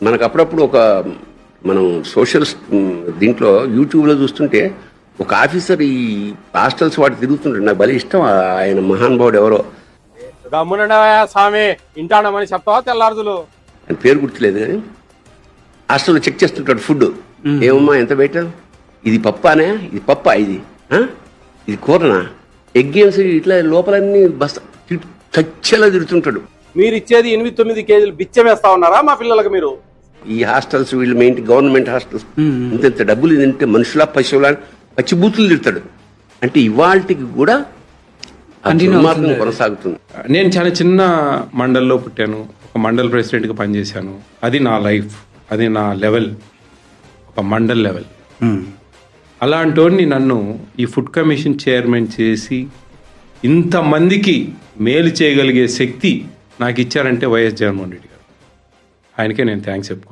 మనకు అప్పుడప్పుడు మనం సోషల్ దీంట్లో యూట్యూబ్లో చూస్తుంటే ఒక ఆఫీసర్ ఈ హాస్టల్స్ వాటి తిరుగుతుంటాడు. నాకు భలే ఇష్టం ఆయన మహానుభావుడు ఎవరో. గమ్మునండవా స్వామి, ఇంటాడమని చెప్తావా తెల్లారుదులు? ఆయన పేరు గుర్తులేదు కానీ హాస్టల్లో చెక్ చేస్తుంటాడు ఫుడ్. ఏమమ్మా ఎంత పెట్టావు? ఇది పప్పానే? ఇది పప్పా? ఇది కూరనా? ఎగ్ గేమ్స్ ఇట్లా లోపలన్నీ బస్ చచ్చేలా తిరుగుతుంటాడు. మీరు ఇచ్చేది 8-9 కేజీలు బిచ్చం వేస్తా ఉన్నారా మా పిల్లలకు మీరు? ఈ హాస్టల్స్ వీళ్ళు గవర్నమెంట్ హాస్టల్స్ ఇంత డబ్బులు తింటే మనుషుల పశువుల పచ్చి బూతులు తిడతాడు. అంటే ఇవాళకి కూడా దుర్మార్గం కొనసాగుతుంది. నేను చాలా చిన్న మండల్లో పుట్టాను, ఒక మండల్ ప్రెసిడెంట్గా పనిచేశాను. అది నా లైఫ్, అది నా లెవెల్, ఒక మండల్ లెవెల్. అలాంటి నన్ను ఈ ఫుడ్ కమిషన్ చైర్మన్ చేసి ఇంతమందికి మేలు చేయగలిగే శక్తి నాకు ఇచ్చారంటే వైఎస్ జగన్మోహన్ రెడ్డి గారు. ఆయనకే నేను థ్యాంక్స్ చెప్పుకోవాలి.